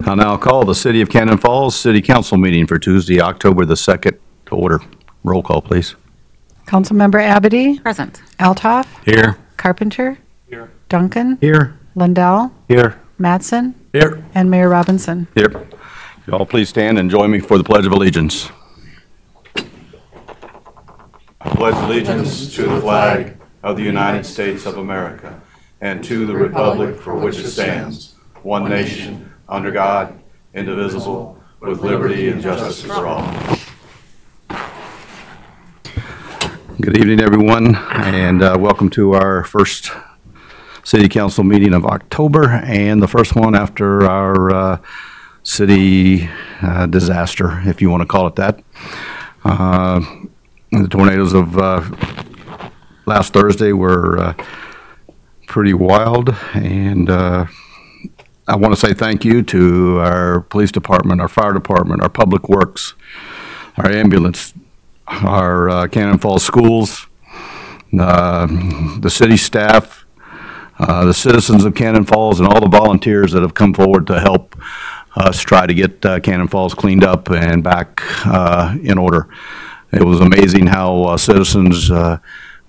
I'll now call the City of Cannon Falls City Council meeting for Tuesday, October the 2nd to order. Roll call, please. Councilmember Abity? Present. Altoff? Here. Carpenter? Here. Duncan? Here. Lindell? Here. Mattson? Here. And Mayor Robinson. Here. You all please stand and join me for the Pledge of Allegiance. I pledge allegiance to the flag of the United States of America and to the republic for which it stands, one nation, under God, indivisible, with liberty and justice for all. Good evening, everyone, and welcome to our first City Council meeting of October, and the first one after our city disaster, if you want to call it that. The tornadoes of last Thursday were pretty wild, and I want to say thank you to our police department, our fire department, our public works, our ambulance, our Cannon Falls schools, the city staff, the citizens of Cannon Falls, and all the volunteers that have come forward to help us try to get Cannon Falls cleaned up and back in order. It was amazing how citizens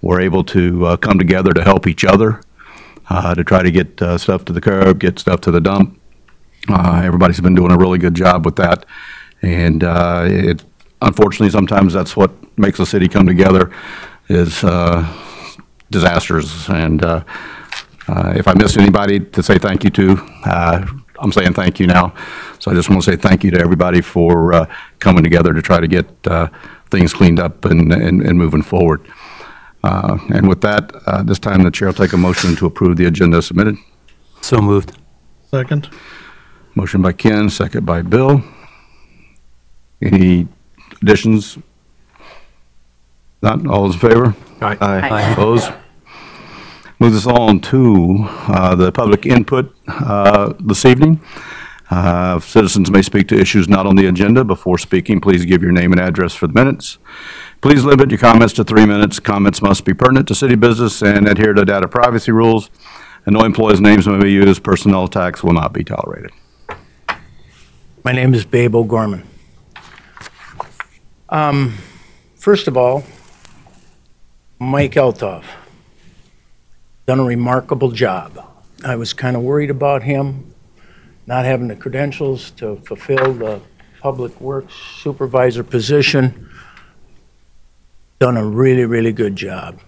were able to come together to help each other, to try to get stuff to the curb, get stuff to the dump. Everybody's been doing a really good job with that. And unfortunately, sometimes that's what makes a city come together is disasters. And if I missed anybody to say thank you to, I'm saying thank you now. So I just want to say thank you to everybody for coming together to try to get things cleaned up and moving forward. And with that, this time the chair will take a motion to approve the agenda submitted. So moved. Second. Motion by Ken, second by Bill. Any additions? Not? All those in favor? Aye. Aye. Opposed? Move this on to the public input this evening. Citizens may speak to issues not on the agenda. Before speaking, please give your name and address for the minutes. Please limit your comments to 3 minutes. Comments must be pertinent to city business and adhere to data privacy rules. And no employees' names may be used. Personnel attacks will not be tolerated. My name is Babe O'Gorman. First of all, Mike Altoff done a remarkable job. I was kind of worried about him not having the credentials to fulfill the public works supervisor position. Done a really, really good job.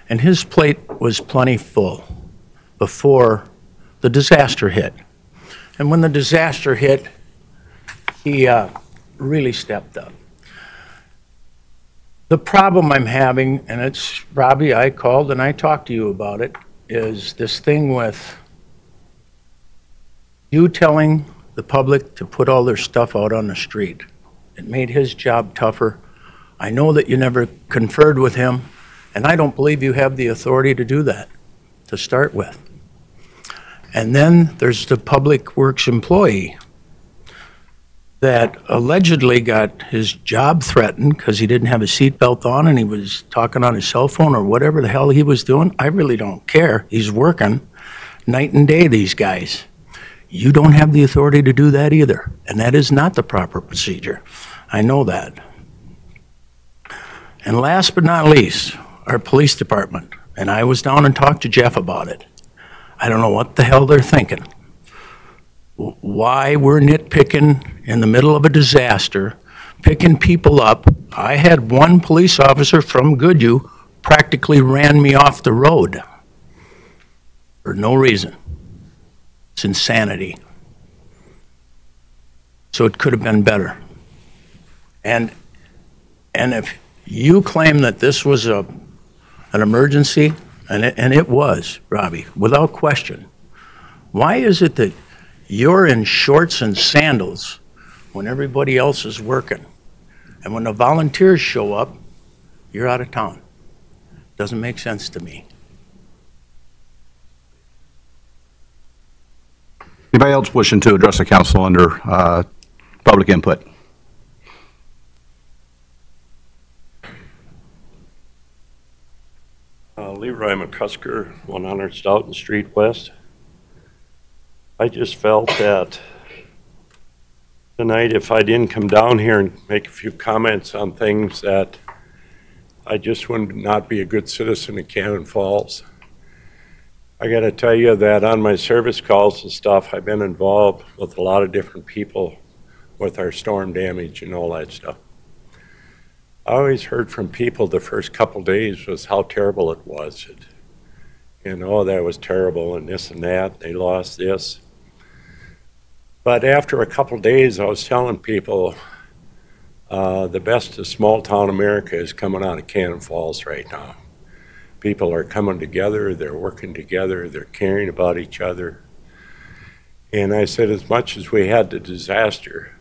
And his plate was plenty full before the disaster hit. And when the disaster hit, he really stepped up. The problem I'm having, and it's, Robbie, I called and I talked to you about it, is this thing with you telling the public to put all their stuff out on the street. It made his job tougher. I know that you never conferred with him, and I don't believe you have the authority to do that to start with. And then there's the public works employee that allegedly got his job threatened because he didn't have a seatbelt on and he was talking on his cell phone or whatever the hell he was doing. I really don't care. He's working night and day, these guys. You don't have the authority to do that either, and that is not the proper procedure. I know that. And last but not least, our police department, and I was down and talked to Jeff about it. I don't know what the hell they're thinking. Why we're nitpicking in the middle of a disaster, picking people up. I had one police officer from Goodhue practically ran me off the road for no reason. It's insanity. So it could have been better. And if you claim that this was an emergency, and it was, Robbie, without question, why is it that you're in shorts and sandals when everybody else is working? And when the volunteers show up, you're out of town. Doesn't make sense to me. Anybody else wishing to address the council under public input? Leroy McCusker, 100 Stoughton Street West. I just felt that Tonight, if I didn't come down here and make a few comments on things that I just would not be a good citizen of Cannon Falls. I got to tell you that on my service calls and stuff, I've been involved with a lot of different people with our storm damage and all that stuff. I always heard from people the first couple days was how terrible it was. And oh, that was terrible and this and that, they lost this. But after a couple days, I was telling people the best of small town America is coming out of Cannon Falls right now. People are coming together, they're working together, they're caring about each other. And I said, as much as we had the disaster,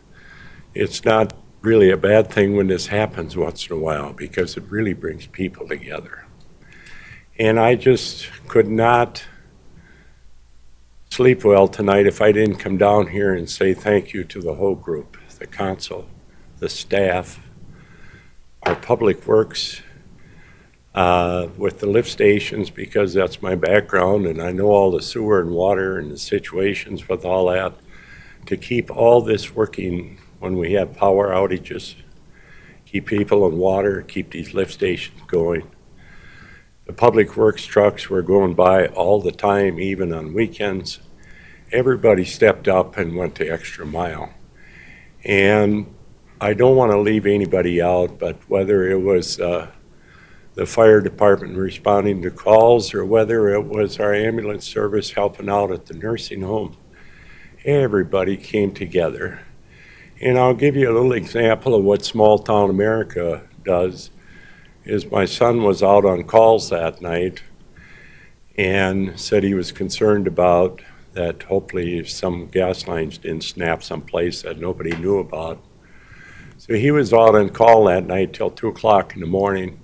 it's not really a bad thing when this happens once in a while because it really brings people together. And I just could not sleep well tonight if I didn't come down here and say thank you to the whole group, the council, the staff, our public works, with the lift stations, because that's my background and I know all the sewer and water and the situations with all that, to keep all this working when we have power outages, keep people in water, keep these lift stations going. The public works trucks were going by all the time, even on weekends. Everybody stepped up and went the extra mile. And I don't want to leave anybody out, but whether it was the fire department responding to calls or whether it was our ambulance service helping out at the nursing home, everybody came together. And I'll give you a little example of what small town America does. Is my son was out on calls that night and said he was concerned about that hopefully some gas lines didn't snap someplace that nobody knew about. So he was out on call that night till 2 o'clock in the morning.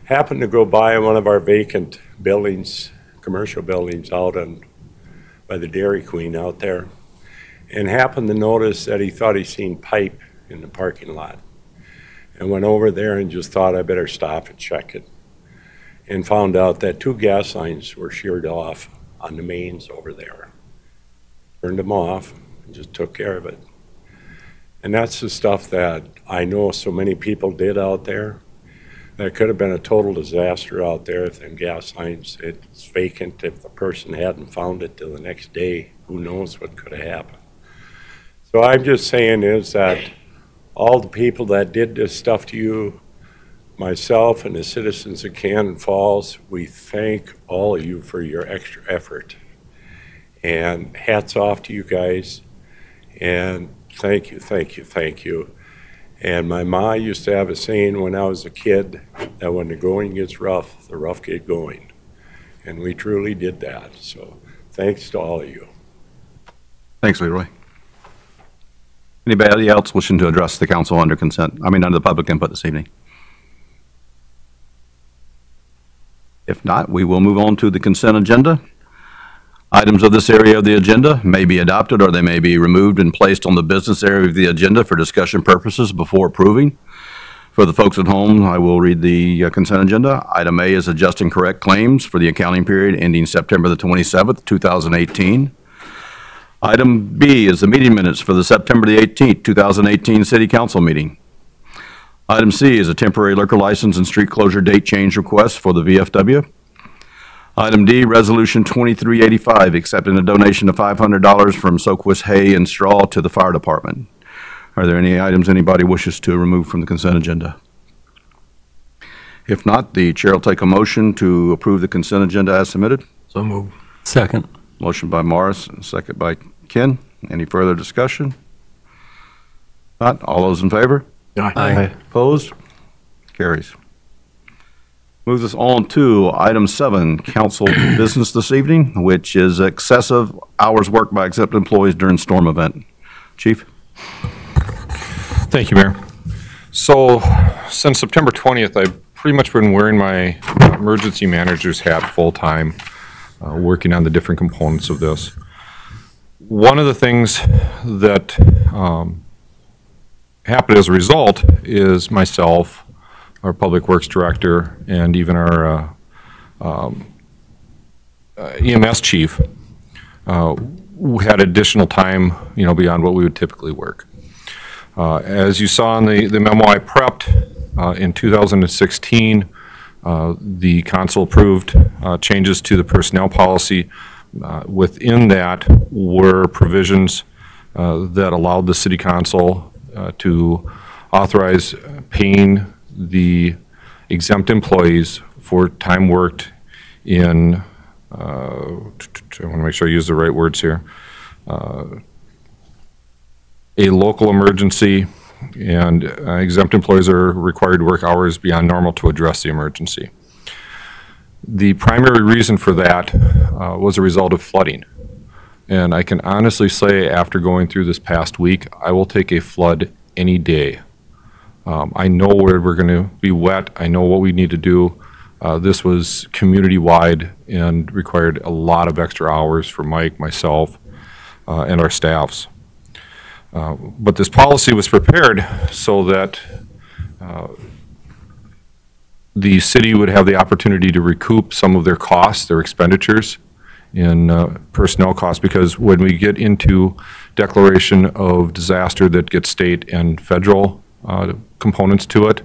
Happened to go by one of our vacant buildings, commercial buildings out on by the Dairy Queen out there, and happened to notice that he thought he seen pipe in the parking lot. And went over there and just thought I better stop and check it. And found out that 2 gas lines were sheared off on the mains over there. Turned them off and just took care of it. And that's the stuff that I know so many people did out there. That could have been a total disaster out there if them gas lines, it's vacant. If the person hadn't found it till the next day, who knows what could have happened. So I'm just saying is that all the people that did this stuff to you, myself and the citizens of Cannon Falls, we thank all of you for your extra effort. And hats off to you guys. And thank you, thank you, thank you. And my ma used to have a saying when I was a kid that when the going gets rough, the rough get going. And we truly did that. So thanks to all of you. Thanks, Leroy. Anybody else wishing to address the council under the public input this evening? If not, we will move on to the consent agenda. Items of this area of the agenda may be adopted or they may be removed and placed on the business area of the agenda for discussion purposes before approving. For the folks at home, I will read the consent agenda. Item A is adjust and correct claims for the accounting period ending September the 27th, 2018. Item B is the meeting minutes for the September the 18th, 2018 City Council meeting. Item C is a temporary liquor license and street closure date change request for the VFW. Item D, Resolution 2385, accepting a donation of $500 from Soquist Hay and Straw to the fire department. Are there any items anybody wishes to remove from the consent agenda? If not, the chair will take a motion to approve the consent agenda as submitted. So moved. Second. Motion by Morris, and second by Ken. Any further discussion? Not, all those in favor? Aye. Opposed? Carries. Moves us on to item 7, council business this evening, which is excessive hours worked by accepted employees during storm event. Chief? Thank you, Mayor. So since September 20th, I've pretty much been wearing my emergency manager's hat full-time, working on the different components of this. One of the things that happened as a result is myself, our Public Works Director, and even our EMS Chief had additional time, beyond what we would typically work. As you saw in the memo I prepped, in 2016, the council approved changes to the personnel policy. Within that were provisions that allowed the city council to authorize paying the exempt employees for time worked in, I want to make sure I use the right words here, a local emergency, and exempt employees are required to work hours beyond normal to address the emergency. The primary reason for that was a result of flooding. And I can honestly say, after going through this past week, I will take a flood any day. I know where we're going to be wet. I know what we need to do. This was community-wide and required a lot of extra hours for Mike, myself, and our staffs. But this policy was prepared so that the city would have the opportunity to recoup some of their costs, their expenditures in personnel costs, because when we get into declaration of disaster that gets state and federal components to it,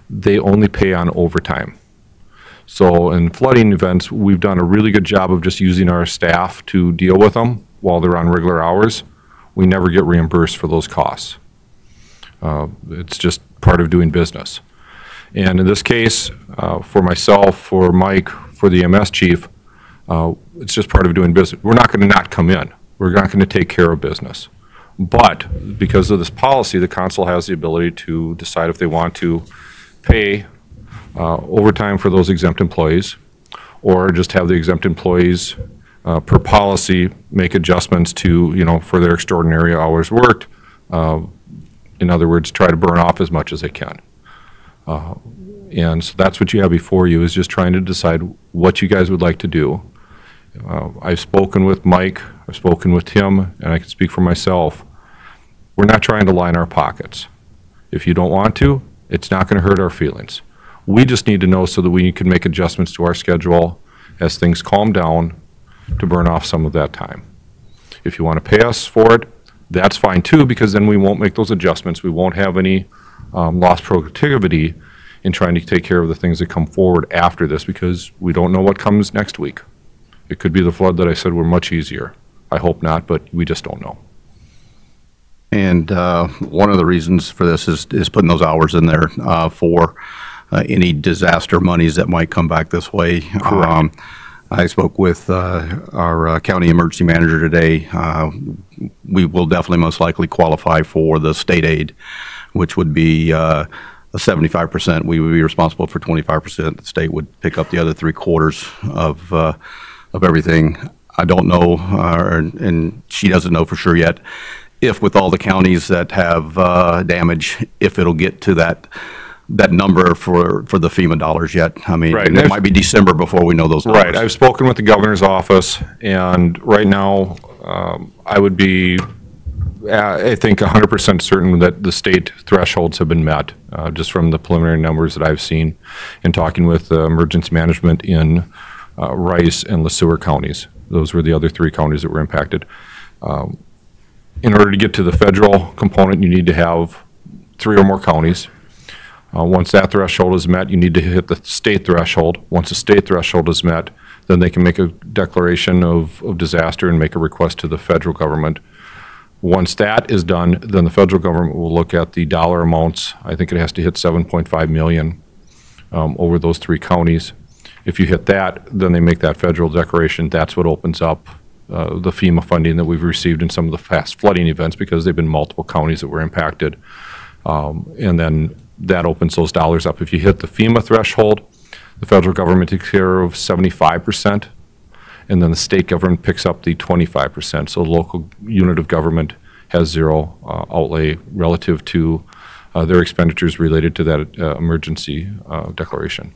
they only pay on overtime. So in flooding events, we've done a really good job of just using our staff to deal with them while they're on regular hours. We never get reimbursed for those costs. It's just part of doing business. And in this case, for myself, for Mike, for the EMS chief, it's just part of doing business. We're not going to not come in. We're not going to take care of business. But because of this policy, the council has the ability to decide if they want to pay overtime for those exempt employees, or just have the exempt employees per policy make adjustments to, for their extraordinary hours worked. In other words, try to burn off as much as they can. And so that's what you have before you, is just trying to decide what you guys would like to do. I've spoken with Mike, I've spoken with Tim, and I can speak for myself. We're not trying to line our pockets. If you don't want to, it's not going to hurt our feelings. We just need to know so that we can make adjustments to our schedule as things calm down to burn off some of that time. If you want to pay us for it, that's fine too, because then we won't make those adjustments. We won't have any lost productivity in trying to take care of the things that come forward after this, because we don't know what comes next week. It could be the flood that I said were much easier. I hope not, but we just don't know. And one of the reasons for this is putting those hours in there for any disaster monies that might come back this way. Correct. I spoke with our county emergency manager today. We will definitely most likely qualify for the state aid, which would be a 75%. We would be responsible for 25%. The state would pick up the other 3/4 of everything. I don't know, and she doesn't know for sure yet, if with all the counties that have damage, if it'll get to that number for the FEMA dollars yet. I mean, Right. it might be December before we know those numbers. Right. I've spoken with the governor's office, and right now, I would be, I think, 100% certain that the state thresholds have been met, just from the preliminary numbers that I've seen in talking with emergency management in Rice and LeSueur counties. Those were the other 3 counties that were impacted. In order to get to the federal component, you need to have 3 or more counties. Once that threshold is met, you need to hit the state threshold. Once the state threshold is met, then they can make a declaration of disaster and make a request to the federal government. Once that is done, then the federal government will look at the dollar amounts. I think it has to hit 7.5 million over those 3 counties. If you hit that, then they make that federal declaration. That's what opens up the FEMA funding that we've received in some of the past flooding events, because they've been multiple counties that were impacted. And then that opens those dollars up. If you hit the FEMA threshold, the federal government takes care of 75%, and then the state government picks up the 25%. So the local unit of government has 0 outlay relative to their expenditures related to that emergency declaration.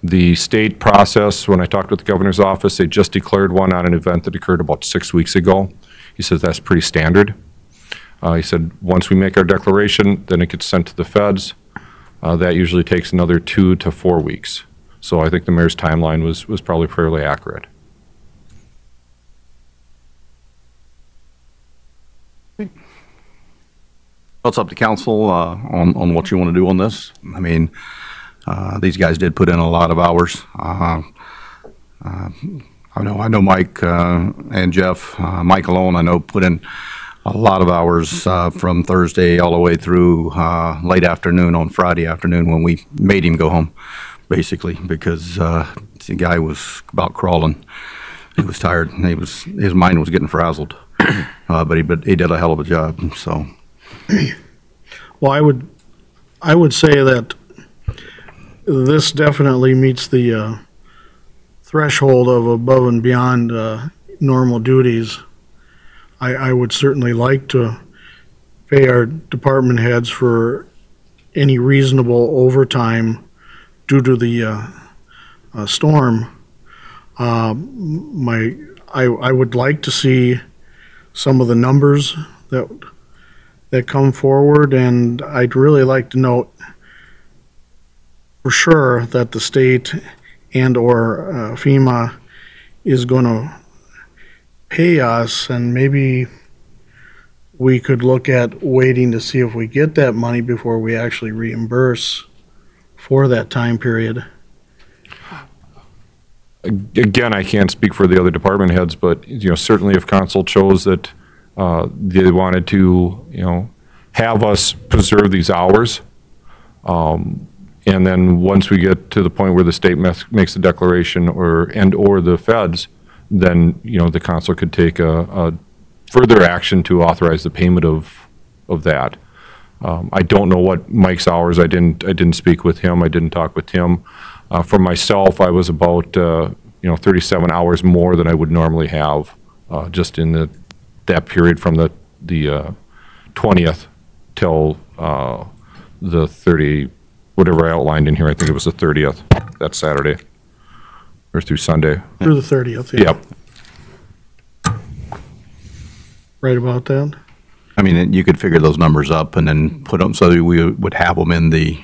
The state process, when I talked with the governor's office, they just declared one on an event that occurred about 6 weeks ago. He says that's pretty standard. He said once we make our declaration, then it gets sent to the feds. That usually takes another 2 to 4 weeks. So I think the mayor's timeline was probably fairly accurate. It's up to council on what you want to do on this. I mean, these guys did put in a lot of hours. I know Mike and Jeff, Mike alone, I know, put in a lot of hours from Thursday all the way through late afternoon on Friday afternoon when we made him go home, basically, because the guy was about crawling. He was tired. His mind was getting frazzled, but he did a hell of a job. So, Well, I would say that this definitely meets the threshold of above and beyond normal duties. I would certainly like to pay our department heads for any reasonable overtime due to the storm. I would like to see some of the numbers that come forward, and I'd really like to note for sure that the state and/or FEMA is going to pay us, and maybe we could look at waiting to see if we get that money before we actually reimburse for that time period. Again, I can't speak for the other department heads, but, certainly if council chose that they wanted to, have us preserve these hours, and then once we get to the point where the state makes the declaration or the feds, then, the council could take a further action to authorize the payment of that. I don't know what Mike's hours, I didn't speak with him, I didn't talk with him. For myself, I was about, 37 hours more than I would normally have, just in that period from the 20th till the 30, whatever I outlined in here, I think it was the 30th, that Saturday, or through Sunday. Through the 30th, yeah. Yep. Right about that? I mean, you could figure those numbers up and then put them so that we would have them in the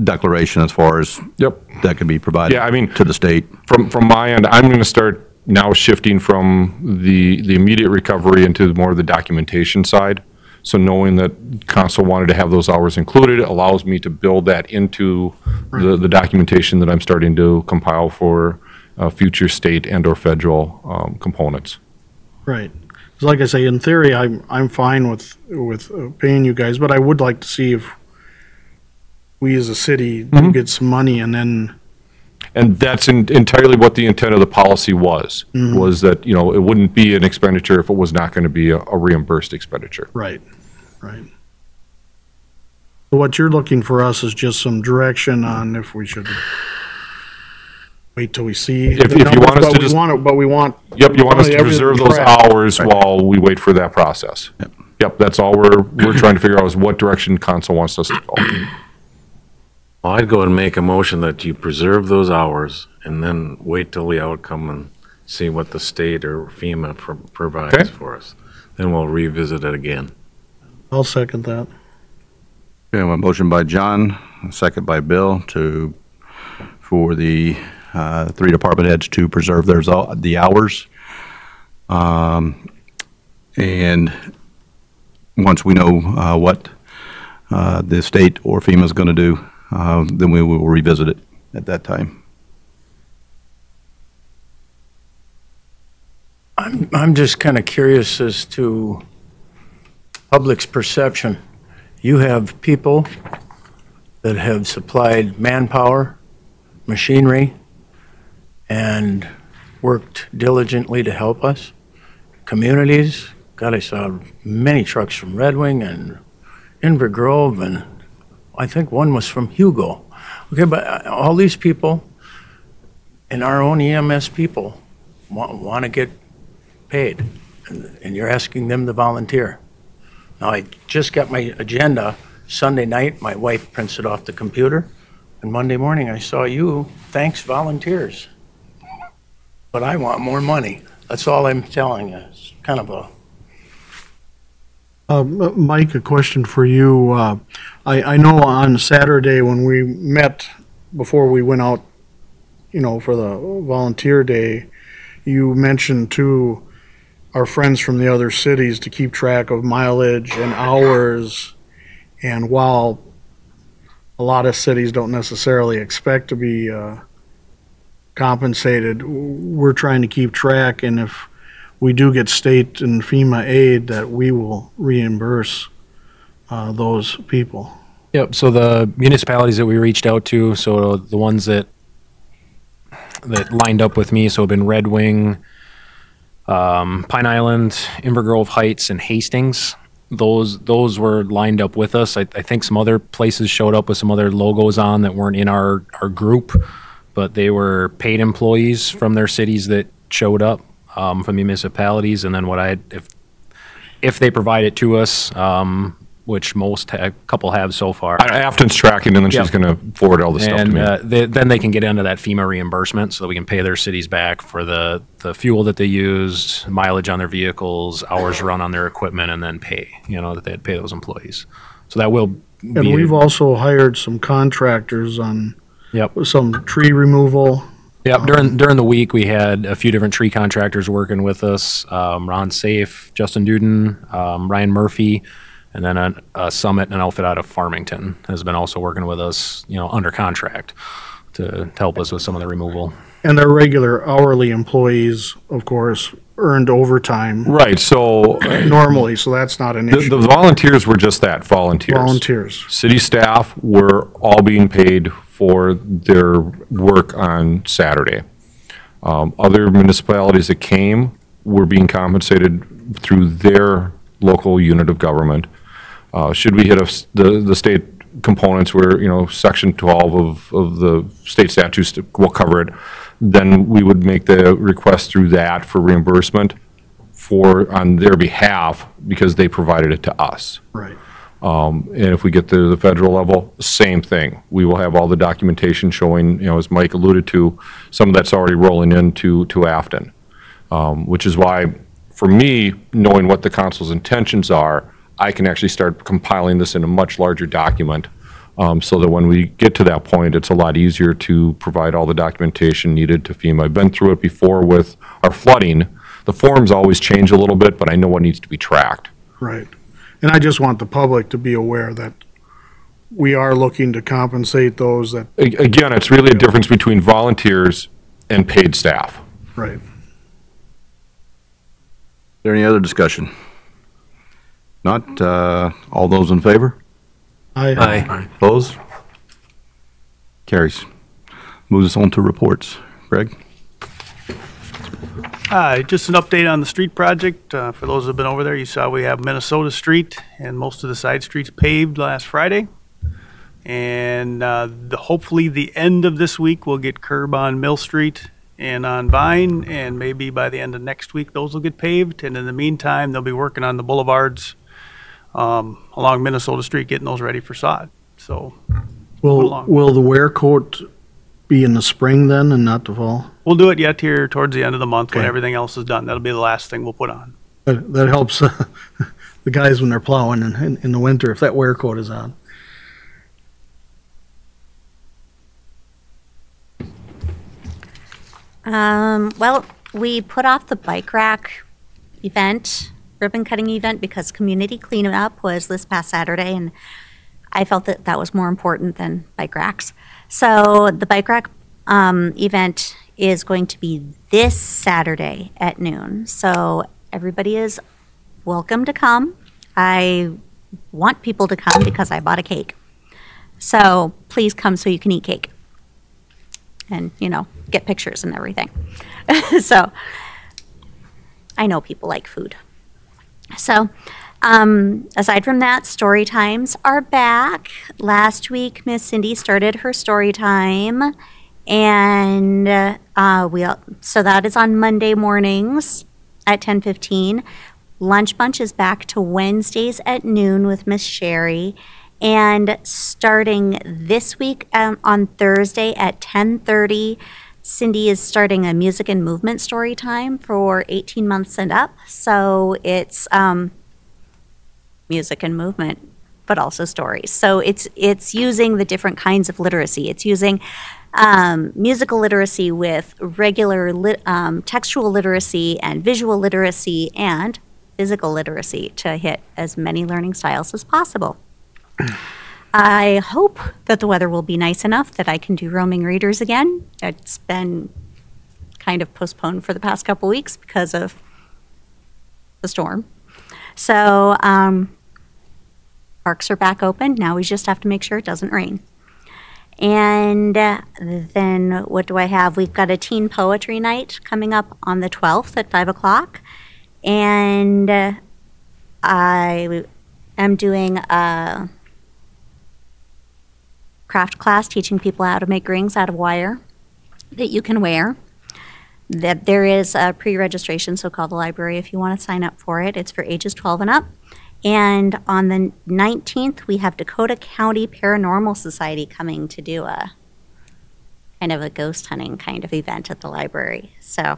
declaration as far as Yep. that could be provided Yeah, I mean, to the state. From my end, I'm going to start now shifting from the immediate recovery into more of the documentation side. So knowing that council wanted to have those hours included allows me to build that into the documentation that I'm starting to compile for future state and/or federal components. Right. 'Cause like I say, in theory, I'm fine with paying you guys, but I would like to see if we as a city do get some money, and then, And that's entirely what the intent of the policy was that, it wouldn't be an expenditure if it was not going to be a reimbursed expenditure. right. So what you're looking for us is just some direction on if we should wait till we see. If the you numbers, want us but to we just- want it- But we want. Yep, you want us to everything preserve those tracked. hours while we wait for that process. Yep, that's all we're trying to figure out is what direction council wants us to go. Well, I'd go and make a motion that you preserve those hours and then wait till the outcome and see what the state or FEMA provides Okay. for us. Then we'll revisit it again. I'll second that. Okay, a motion by John, a second by Bill for the three department heads to preserve the hours. And once we know what the state or FEMA is going to do, then we will revisit it at that time. I'm just kind of curious as to public's perception. You have people that have supplied manpower, machinery, and worked diligently to help us. Communities, God, I saw many trucks from Red Wing and Inver Grove, and I think one was from Hugo. Okay, but all these people and our own EMS people want to get paid, and you're asking them to volunteer. Now, I just got my agenda Sunday night. My wife prints it off the computer, and Monday morning I saw you, thanks volunteers. But I want more money. That's all I'm telling you. It's kind of a Mike, a question for you. I know on Saturday when we met, before we went out, for the volunteer day, you mentioned too our friends from the other cities to keep track of mileage and hours. And while a lot of cities don't necessarily expect to be compensated, we're trying to keep track, and if we do get state and FEMA aid, that we will reimburse those people. Yep, so the municipalities that we reached out to, so the ones that lined up with me, so have been Red Wing, Pine Island, Inver Grove Heights, and Hastings. Those were lined up with us. I think some other places showed up with some other logos on that weren't in our group, but they were paid employees from their cities that showed up from the municipalities. And then if they provide it to us, which a couple have so far. Afton's tracking, and then she's going to forward all the stuff to me. Then they can get into that FEMA reimbursement, so that we can pay their cities back for the fuel that they used, mileage on their vehicles, hours run on their equipment, and then that they'd pay those employees. So that will be. And we've also hired some contractors on some tree removal. Yep, during the week, we had a few different tree contractors working with us. Ron Safe, Justin Duden, Ryan Murphy, and then a Summit and an outfit out of Farmington has been also working with us, under contract to help us with some of the removal. And their regular hourly employees, of course, earned overtime. Right, so normally, so that's not an issue. The volunteers were just that, volunteers. Volunteers. City staff were all being paid for their work on Saturday. Other municipalities that came were being compensated through their local unit of government. Should we hit the state components where, Section 12 of the state statutes will cover it, then we would make the request through that for reimbursement on their behalf because they provided it to us. Right. And if we get to the federal level, same thing. We will have all the documentation showing, as Mike alluded to, some of that's already rolling into Afton, which is why, for me, knowing what the council's intentions are, I can actually start compiling this in a much larger document so that when we get to that point, it's a lot easier to provide all the documentation needed to FEMA. I've been through it before with our flooding. The forms always change a little bit, but I know what needs to be tracked. Right. And I just want the public to be aware that we are looking to compensate those that. Again, it's really a difference between volunteers and paid staff. Right. Is there any other discussion? Not, all those in favor? Aye. Opposed? Carries. Moves us on to reports. Greg? Just an update on the street project. For those who have been over there, you saw we have Minnesota Street and most of the side streets paved last Friday. And hopefully the end of this week, we'll get curb on Mill Street and on Vine, and maybe by the end of next week, those will get paved. And in the meantime, they'll be working on the boulevards along Minnesota Street, getting those ready for sod. So will the wear coat be in the spring then and not the fall? we'll do it yet here towards the end of the month when Okay. everything else is done. That'll be the last thing we'll put on. That helps the guys when they're plowing in the winter, if that wear coat is on. Well, we put off the bike rack event, ribbon cutting event, because community cleanup was this past Saturday, and I felt that that was more important than bike racks. So the bike rack event is going to be this Saturday at noon. So everybody is welcome to come. I want people to come because I bought a cake. So please come so you can eat cake and, you know, get pictures and everything. So I know people like food. So aside from that, story times are back. Last week, Miss Cindy started her story time, and so that is on Monday mornings at 10:15. Lunch Bunch is back to Wednesdays at noon with Miss Sherry. And starting this week on Thursday at 10:30, Cindy is starting a music and movement story time for 18 months and up. So it's music and movement, but also stories. So it's using the different kinds of literacy. It's using musical literacy with regular textual literacy and visual literacy and physical literacy to hit as many learning styles as possible. I hope that the weather will be nice enough that I can do roaming readers again. It's been kind of postponed for the past couple weeks because of the storm. So parks are back open. Now we just have to make sure it doesn't rain. And then what do I have? We've got a teen poetry night coming up on the 12th at 5 o'clock. And I am doing a craft class teaching people how to make rings out of wire that you can wear. That there is a pre-registration, so call the library if you want to sign up for it. It's for ages 12 and up. And on the 19th, we have Dakota County Paranormal Society coming to do a kind of a ghost hunting kind of event at the library. So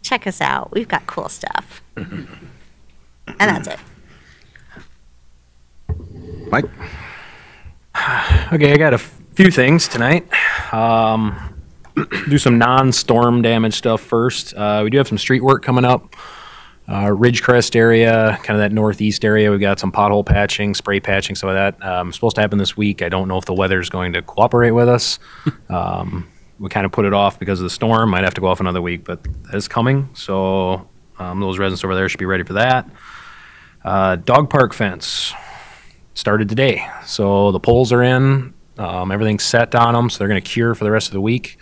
check us out. We've got cool stuff. And that's it. Mike? Okay, I got a few things tonight. Do some non-storm damage stuff first. We do have some street work coming up. Ridgecrest area, kind of that northeast area. We've got some pothole patching, spray patching, some of that. Supposed to happen this week. I don't know if the weather's going to cooperate with us. We kind of put it off because of the storm. Might have to go off another week, but that is coming. So those residents over there should be ready for that. Dog park fence started today. So the poles are in. Everything's set on them, so they're going to cure for the rest of the week.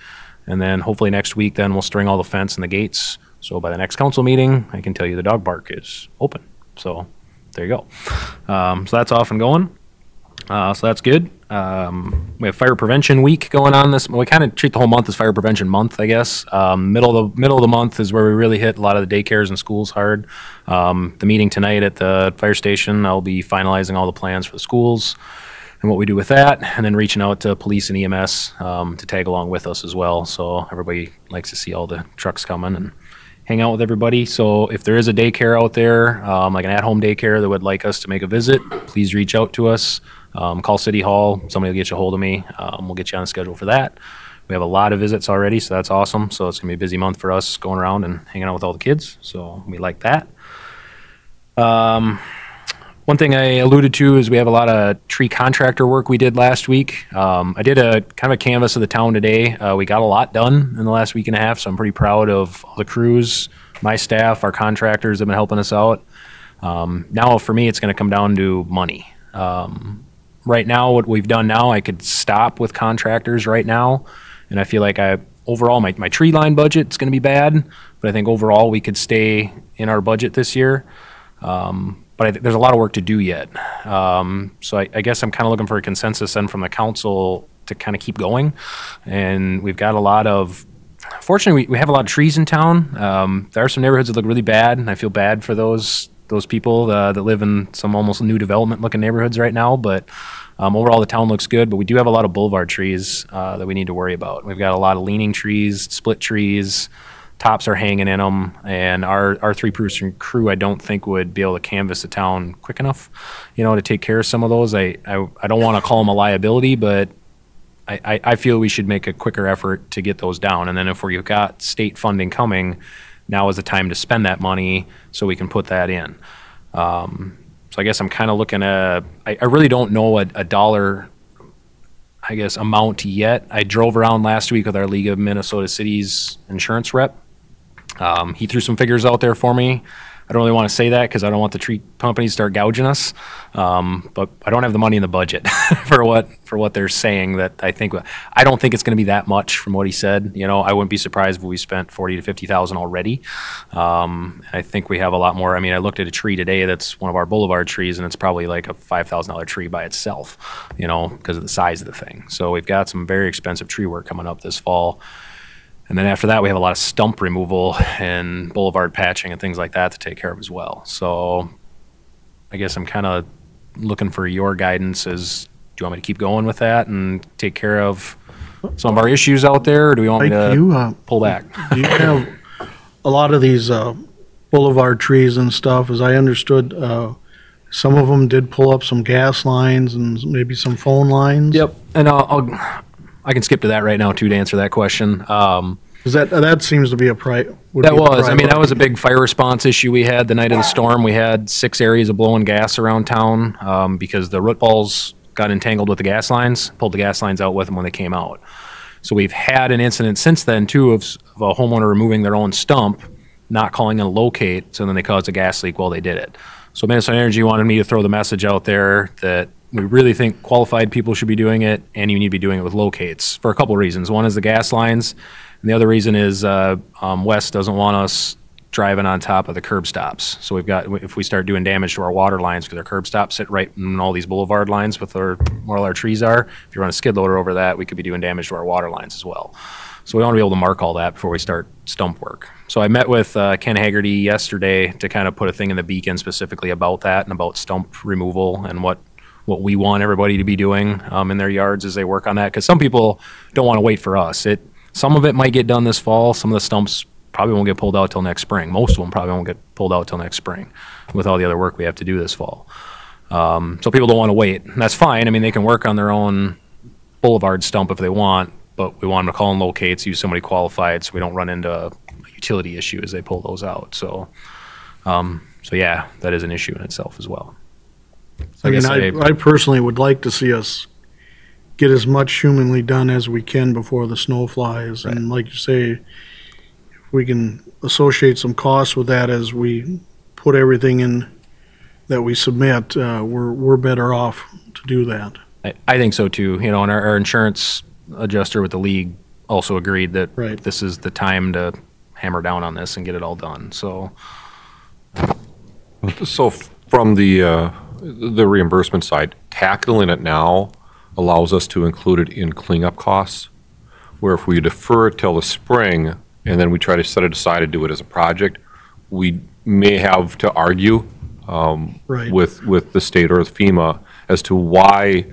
And then hopefully next week, then we'll string all the fence and the gates. So by the next council meeting, I can tell you the dog park is open. So there you go. So that's off and going. So that's good. We have Fire Prevention Week going on this. We kind of treat the whole month as Fire Prevention Month, I guess. Middle of the month is where we really hit a lot of the daycares and schools hard. The meeting tonight at the fire station, I'll be finalizing all the plans for the schools and what we do with that, and then reaching out to police and EMS to tag along with us as well. So everybody likes to see all the trucks coming and hang out with everybody. So if there is a daycare out there, like an at-home daycare that would like us to make a visit, please reach out to us. Call City Hall. Somebody will get you a hold of me. We'll get you on the schedule for that. We have a lot of visits already, so that's awesome. So it's going to be a busy month for us going around and hanging out with all the kids. So we like that. One thing I alluded to is we have a lot of tree contractor work we did last week. I did a kind of a canvas of the town today. We got a lot done in the last week and a half, so I'm pretty proud of all the crews, my staff, our contractors have been helping us out. Now for me, it's going to come down to money. Right now, what we've done now, I could stop with contractors right now, and I feel like overall my tree line budget is going to be bad, but I think overall we could stay in our budget this year. But there's a lot of work to do yet. So I guess I'm kind of looking for a consensus then from the council to kind of keep going. And we've got a lot of, fortunately, we have a lot of trees in town. There are some neighborhoods that look really bad, and I feel bad for those people that live in some almost new development looking neighborhoods right now. But overall, the town looks good. But we do have a lot of boulevard trees that we need to worry about. We've got a lot of leaning trees, split trees. Tops are hanging in them, and our three-person crew I don't think would be able to canvass the town quick enough, to take care of some of those. I don't want to call them a liability, but I feel we should make a quicker effort to get those down. And then if we've got state funding coming, now is the time to spend that money so we can put that in. So I guess I'm kind of looking at, I really don't know a dollar, I guess, amount yet. I drove around last week with our League of Minnesota Cities insurance rep. He threw some figures out there for me. I don't really want to say that because I don't want the tree companies to start gouging us. But I don't have the money in the budget for what they're saying. That I don't think it's going to be that much from what he said. I wouldn't be surprised if we spent $40,000 to $50,000 already. I think we have a lot more. I mean, I looked at a tree today that's one of our boulevard trees, and it's probably like a $5,000 tree by itself. Because of the size of the thing. So we've got some very expensive tree work coming up this fall. And then after that, we have a lot of stump removal and boulevard patching and things like that to take care of as well. So I guess I'm kind of looking for your guidance as, do you want me to keep going with that and take care of some of our issues out there, or do we want me to pull back? Do you have a lot of these boulevard trees and stuff? As I understood, some of them did pull up some gas lines and maybe some phone lines. Yep. And I can skip to that right now too to answer that question. 'Cause that seems to be would That be the was, I mean, that priority. was a big fire response issue we had the night of the storm. We had 6 areas of blowing gas around town because the root balls got entangled with the gas lines, pulled the gas lines out with them when they came out. So we've had an incident since then too of a homeowner removing their own stump, not calling in a locate, so then they caused a gas leak while they did it. So Minnesota Energy wanted me to throw the message out there that we really think qualified people should be doing it, and you need to be doing it with locates for a couple of reasons. One is the gas lines, and the other reason is West doesn't want us driving on top of the curb stops. So we've got, if we start doing damage to our water lines, because our curb stops sit right in all these boulevard lines with where all our trees are, if you run a skid loader over that, we could be doing damage to our water lines as well. So we want to be able to mark all that before we start stump work. So I met with Ken Haggerty yesterday to kind of put a thing in the beacon specifically about that and about stump removal and what we want everybody to be doing in their yards as they work on that. Because some people don't want to wait for us. Some of it might get done this fall. Some of the stumps probably won't get pulled out till next spring. Most of them probably won't get pulled out till next spring with all the other work we have to do this fall. So people don't want to wait. And that's fine. I mean, they can work on their own boulevard stump if they want, but we want them to call in locates, use somebody qualified so we don't run into a utility issue as they pull those out. So yeah, that is an issue in itself as well. So I mean, guess I personally would like to see us get as much humanly done as we can before the snow flies. Right. And like you say, if we can associate some costs with that as we put everything in that we submit, we're better off to do that. I think so too. You know, and our insurance adjuster with the league also agreed that Right. this is the time to hammer down on this and get it all done. So So from the reimbursement side, tackling it now allows us to include it in cleanup costs, where if we defer it till the spring and then we try to set it aside and do it as a project, we may have to argue Right. with the state or FEMA as to why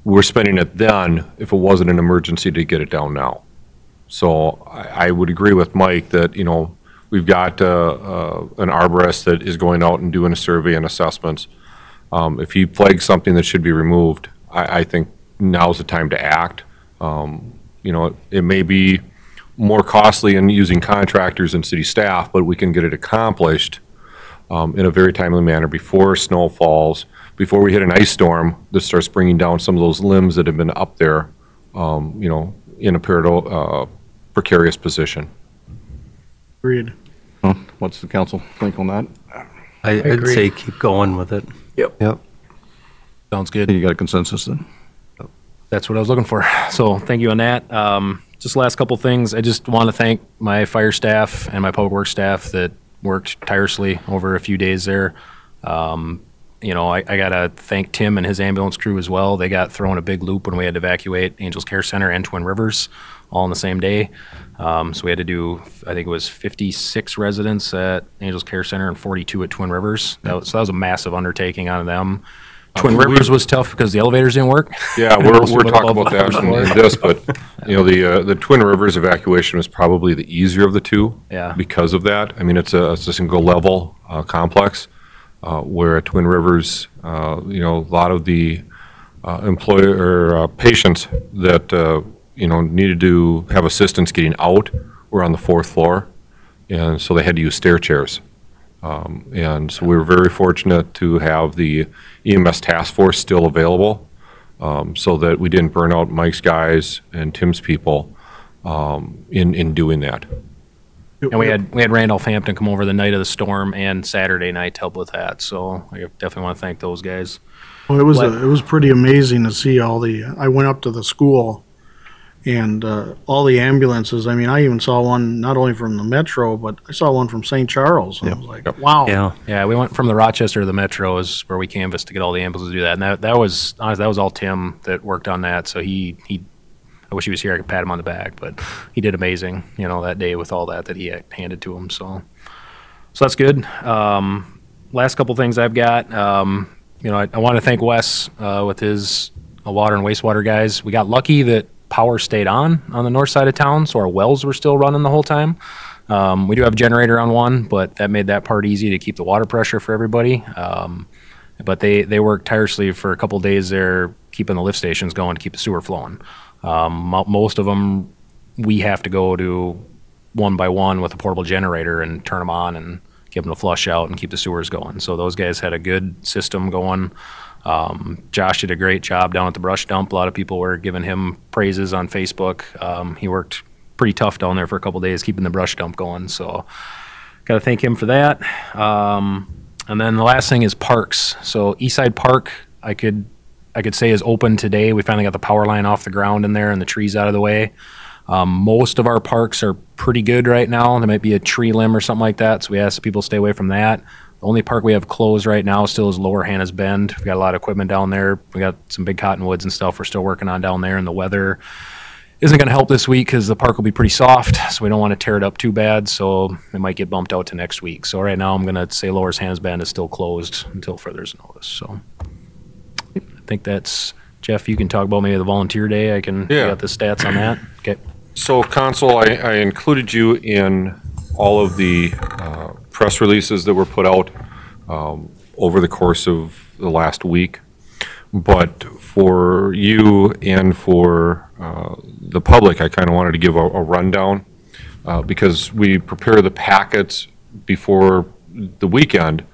we're spending it then if it wasn't an emergency to get it down now. So I would agree with Mike that, you know, we've got an arborist that is going out and doing a survey and assessments. If he flags something that should be removed, I think now's the time to act. You know, it may be more costly in using contractors and city staff, but we can get it accomplished in a very timely manner before snow falls, before we hit an ice storm that starts bringing down some of those limbs that have been up there, you know, in a precarious position. Agreed. Well, what's the council think on that? I'd say keep going with it. Yep. sounds good. You got a consensus then? That's what I was looking for. So thank you on that. Just last couple things. I just want to thank my fire staff and my public works staff that worked tirelessly over a few days there. You know, I got to thank Tim and his ambulance crew as well. They got thrown a big loop when we had to evacuate Angels Care Center and Twin Rivers all on the same day. So we had to do, I think it was 56 residents at Angels Care Center and 42 at Twin Rivers. So that was a massive undertaking on them. Twin Rivers was tough because the elevators didn't work. Yeah, we're talking about that in this, but, you know, the Twin Rivers evacuation was probably the easier of the two. Yeah. Because of that. I mean, it's a single level complex, where at Twin Rivers, you know, a lot of the patients that, you know, needed to have assistance getting out were on the 4th floor, and so they had to use stair chairs. And so we were very fortunate to have the EMS task force still available, so that we didn't burn out Mike's guys and Tim's people in doing that. And we had Randolph Hampton come over the night of the storm and Saturday night to help with that. So I definitely want to thank those guys. Well, it was pretty amazing to see I went up to the school and all the ambulances. I mean, I even saw one not only from the Metro, but I saw one from St. Charles. And I was like, wow. Yeah, we went from the Rochester to the Metro is where we canvassed to get all the ambulances to do that. And that was honestly, that was all Tim that worked on that. So I wish he was here. I could pat him on the back, but he did amazing, you know, that day with all that he handed to him. So that's good. Last couple things I've got, you know, I want to thank Wes with his water and wastewater guys. We got lucky that power stayed on the north side of town, so our wells were still running the whole time. We do have a generator on one, but that made that part easy to keep the water pressure for everybody. But they worked tirelessly for a couple days there, keeping the lift stations going to keep the sewer flowing. Most of them, we have to go to one by one with a portable generator and turn them on and give them a flush out and keep the sewers going. So those guys had a good system going. Josh did a great job down at the brush dump. A lot of people were giving him praises on Facebook. He worked pretty tough down there for a couple days keeping the brush dump going. So got to thank him for that. And then the last thing is parks. So Eastside Park, I could say is open today. We finally got the power line off the ground in there and the trees out of the way. Most of our parks are pretty good right now. There might be a tree limb or something like that, so we ask people to stay away from that. The only park we have closed right now still is Lower Hannah's Bend. We got a lot of equipment down there. We got some big cottonwoods and stuff we're still working on down there, and the weather isn't going to help this week because the park will be pretty soft, so we don't want to tear it up too bad, so it might get bumped out to next week. So right now I'm going to say Lower Hannah's Bend is still closed until further notice. So I think that's, Jeff, you can talk about maybe the volunteer day. I got the stats on that. Okay. So, Council, I included you in all of the press releases that were put out over the course of the last week. But for you and for the public, I kind of wanted to give a rundown because we prepare the packets before the weekend.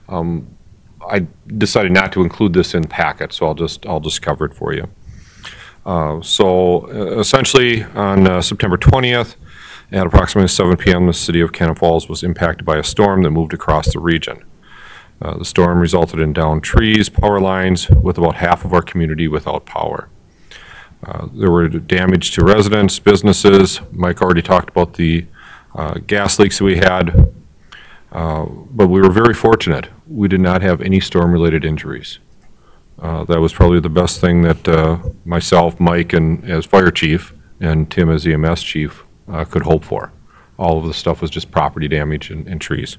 I decided not to include this in packet, so I'll just cover it for you. So essentially on September 20th at approximately 7 p.m. the city of Cannon Falls was impacted by a storm that moved across the region. The storm resulted in downed trees, power lines, with about half of our community without power. There were damage to residents, businesses. Mike already talked about the gas leaks that we had, but we were very fortunate. We did not have any storm-related injuries. That was probably the best thing that myself, Mike, and as fire chief, and Tim as EMS chief could hope for. All of the stuff was just property damage and trees.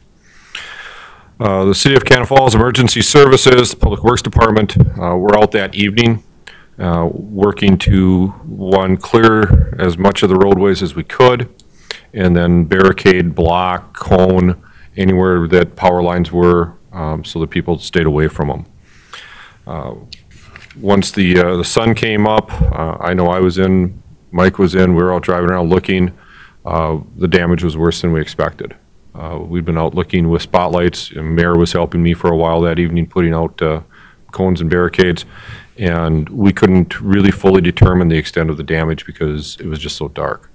The City of Cannon Falls Emergency Services, the Public Works Department, were out that evening working to, one, clear as much of the roadways as we could, and then barricade, block, cone, anywhere that power lines were so that people stayed away from them. Once the sun came up, I know I was in, Mike was in, we were out driving around looking. The damage was worse than we expected. We'd been out looking with spotlights, and Mayor was helping me for a while that evening, putting out cones and barricades, and we couldn't really fully determine the extent of the damage because it was just so dark.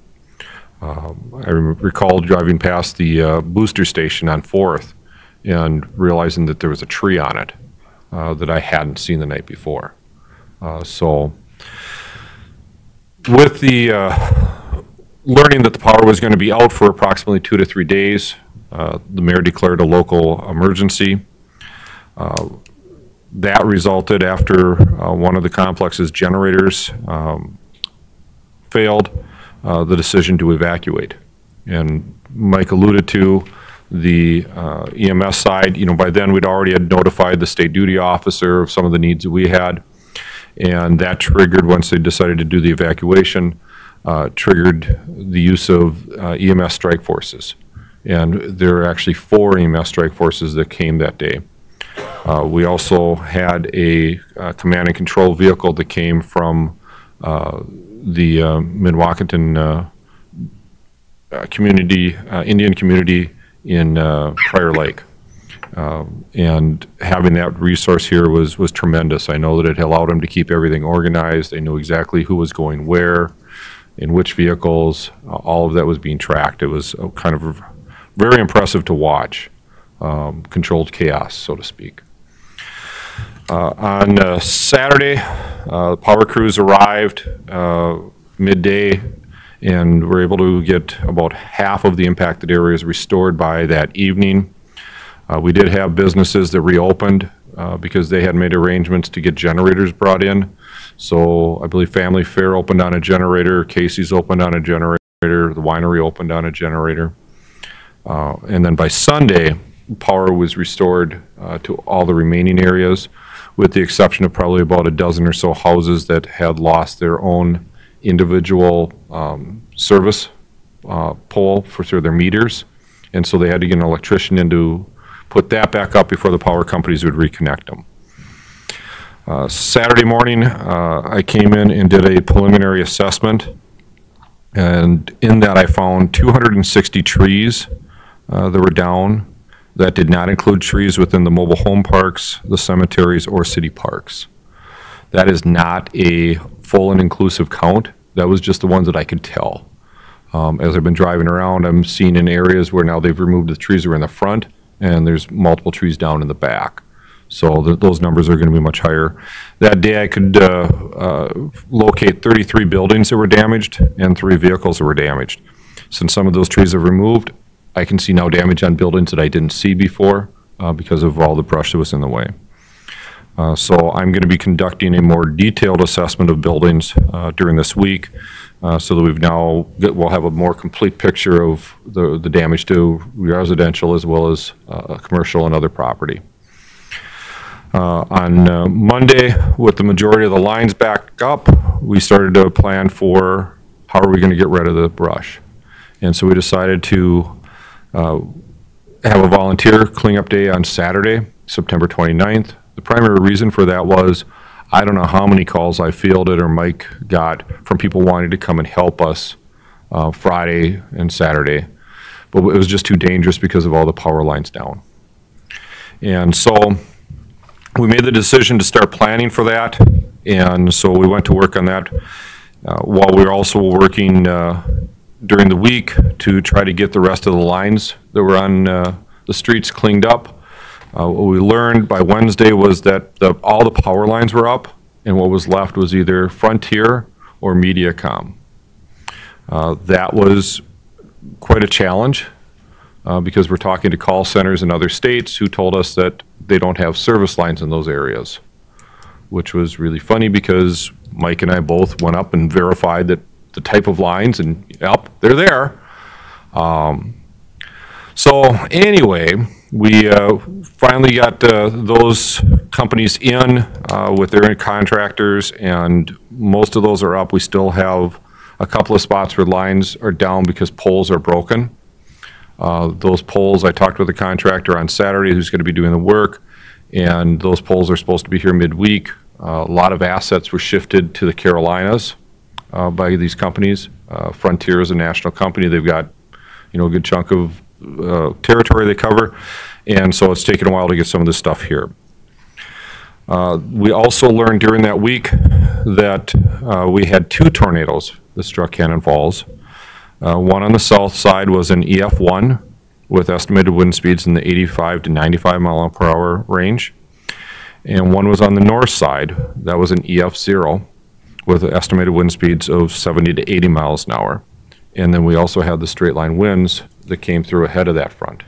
I recall driving past the booster station on 4th and realizing that there was a tree on it that I hadn't seen the night before. So with the learning that the power was going to be out for approximately 2 to 3 days, the mayor declared a local emergency. That resulted after one of the complex's generators failed, the decision to evacuate. And Mike alluded to the EMS side. You know, by then we'd already had notified the state duty officer of some of the needs that we had, and that triggered, once they decided to do the evacuation, triggered the use of EMS strike forces. And there are actually 4 EMS strike forces that came that day. We also had a command and control vehicle that came from the Midwakanton community, Indian community in Prior Lake. And having that resource here was tremendous. I know that it allowed them to keep everything organized. They knew exactly who was going where, in which vehicles. All of that was being tracked. It was kind of very impressive to watch. Controlled chaos, so to speak. On Saturday, the power crews arrived midday, and were able to get about half of the impacted areas restored by that evening. We did have businesses that reopened because they had made arrangements to get generators brought in. So I believe Family Fare opened on a generator, Casey's opened on a generator, the winery opened on a generator. And then by Sunday, power was restored to all the remaining areas, with the exception of probably about a dozen or so houses that had lost their own individual service pole for their meters. And so they had to get an electrician in to put that back up before the power companies would reconnect them. Saturday morning, I came in and did a preliminary assessment, and in that I found 260 trees that were down. That did not include trees within the mobile home parks, the cemeteries, or city parks. That is not a full and inclusive count. That was just the ones that I could tell. As I've been driving around, I'm seeing in areas where now they've removed the trees that were in the front, and there's multiple trees down in the back. So those numbers are going to be much higher. That day I could locate 33 buildings that were damaged and 3 vehicles that were damaged. Since some of those trees are removed, I can see now damage on buildings that I didn't see before because of all the brush that was in the way. So I'm going to be conducting a more detailed assessment of buildings during this week so that we'll have a more complete picture of the damage to residential as well as commercial and other property. On Monday, with the majority of the lines back up, we started to plan for how are we going to get rid of the brush. And so we decided to have a volunteer cleanup day on Saturday, September 29th. The primary reason for that was I don't know how many calls I fielded or Mike got from people wanting to come and help us Friday and Saturday, but it was just too dangerous because of all the power lines down. And so we made the decision to start planning for that, and so we went to work on that while we were also working during the week to try to get the rest of the lines that were on the streets cleaned up. What we learned by Wednesday was that all the power lines were up, and what was left was either Frontier or Mediacom. That was quite a challenge because we're talking to call centers in other states who told us that they don't have service lines in those areas, which was really funny because Mike and I both went up and verified that the type of lines, and yep, they're there. So anyway, we finally got those companies in with their contractors, and most of those are up. We still have a couple of spots where lines are down because poles are broken. Those poles, I talked with the contractor on Saturday who's going to be doing the work, and those poles are supposed to be here midweek. A lot of assets were shifted to the Carolinas by these companies. Frontier is a national company. They've got, a good chunk of territory they cover, and so it's taken a while to get some of this stuff here. We also learned during that week that we had 2 tornadoes that struck Cannon Falls. One on the south side was an EF1 with estimated wind speeds in the 85 to 95 mile per hour range. And one was on the north side, that was an EF0 with estimated wind speeds of 70 to 80 miles an hour. And then we also had the straight line winds that came through ahead of that front.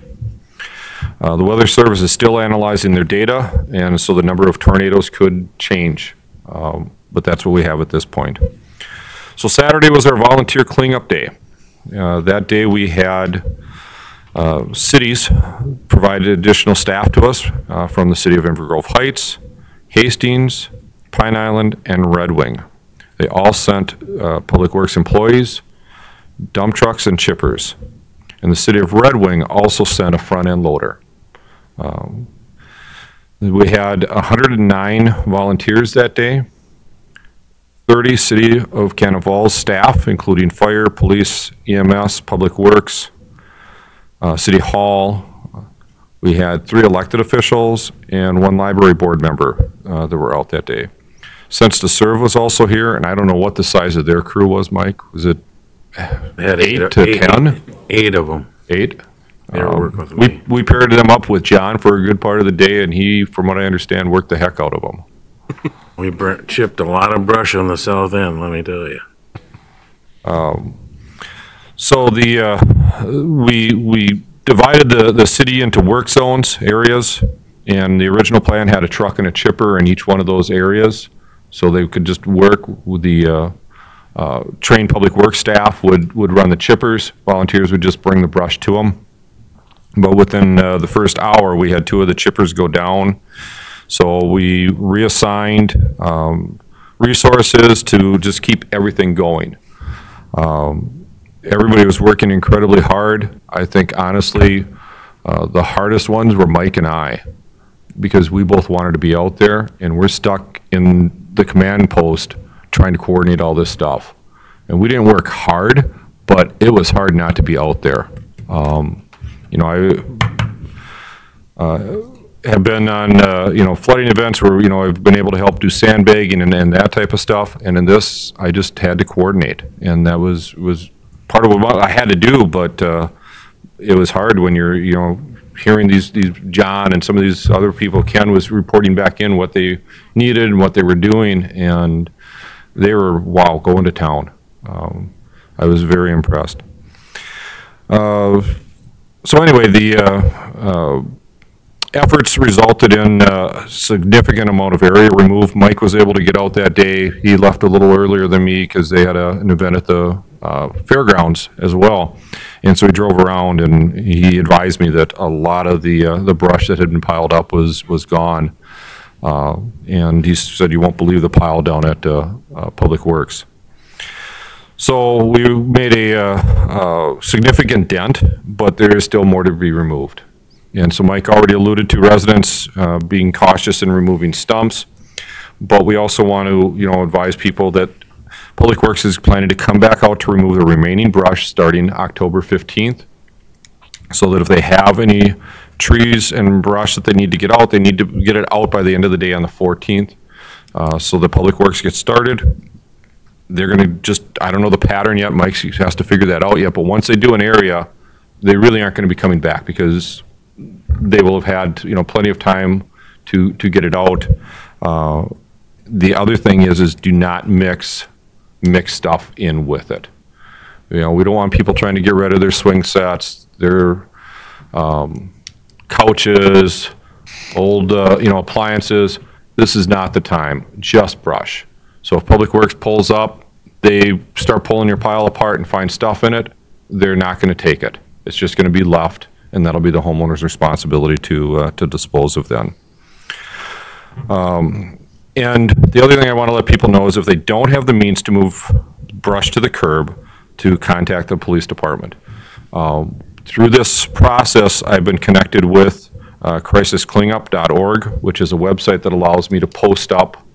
The Weather Service is still analyzing their data, and so the number of tornadoes could change, but that's what we have at this point. So Saturday was our volunteer cleanup day. That day we had cities provided additional staff to us from the city of Inver Grove Heights, Hastings, Pine Island, and Red Wing. They all sent Public Works employees, dump trucks, and chippers. And the city of Red Wing also sent a front-end loader. We had 109 volunteers that day, 30 City of Cannon Falls staff, including fire, police, EMS, Public Works, City Hall. We had 3 elected officials and 1 library board member that were out that day. Sense to Serve was also here, and I don't know what the size of their crew was, Mike. Was it They had 8 to 10? 8 of them. 8? They were working with me. We paired them up with John for a good part of the day, and he, from what I understand, worked the heck out of them. We chipped a lot of brush on the south end, let me tell you. So we divided the city into work zones, areas, and the original plan had a truck and a chipper in each one of those areas, so they could just work with the trained public works staff would run the chippers. Volunteers would just bring the brush to them. But within the first hour, we had 2 of the chippers go down. So we reassigned resources to just keep everything going. Everybody was working incredibly hard. I think, honestly, the hardest ones were Mike and I, because we both wanted to be out there, and we're stuck in the command post trying to coordinate all this stuff. And we didn't work hard, but it was hard not to be out there. You know, I have been on, you know, flooding events where, you know, I've been able to help do sandbagging and that type of stuff. And in this, I just had to coordinate. And that was part of what I had to do, but it was hard when you're, you know, hearing these John and some of these other people. Ken was reporting back in what they needed and what they were doing, and they were, wow, going to town. I was very impressed. So anyway, the efforts resulted in a significant amount of area removed. Mike was able to get out that day. He left a little earlier than me because they had an event at the fairgrounds as well. And so he drove around, and he advised me that a lot of the brush that had been piled up was gone. And he said, you won't believe the pile down at Public Works. So we made a significant dent, but there is still more to be removed. And so Mike already alluded to residents being cautious in removing stumps, but we also want to, you know, advise people that Public Works is planning to come back out to remove the remaining brush starting October 15th, so that if they have any trees and brush that they need to get out, they need to get it out by the end of the day on the 14th. So the Public Works gets started. They're going to just, I don't know the pattern yet, Mike has to figure that out yet, but once they do an area, they really aren't going to be coming back because they will have had, you know, plenty of time to get it out. The other thing is do not mix stuff in with it. You know, we don't want people trying to get rid of their swing sets, their couches, old, you know, appliances. This is not the time, just brush. So if Public Works pulls up, they start pulling your pile apart and find stuff in it, they're not going to take it. It's just going to be left, and that'll be the homeowner's responsibility to dispose of then. And the other thing I want to let people know is if they don't have the means to move brush to the curb, to contact the police department. Through this process, I've been connected with crisiscleanup.org, which is a website that allows me to post up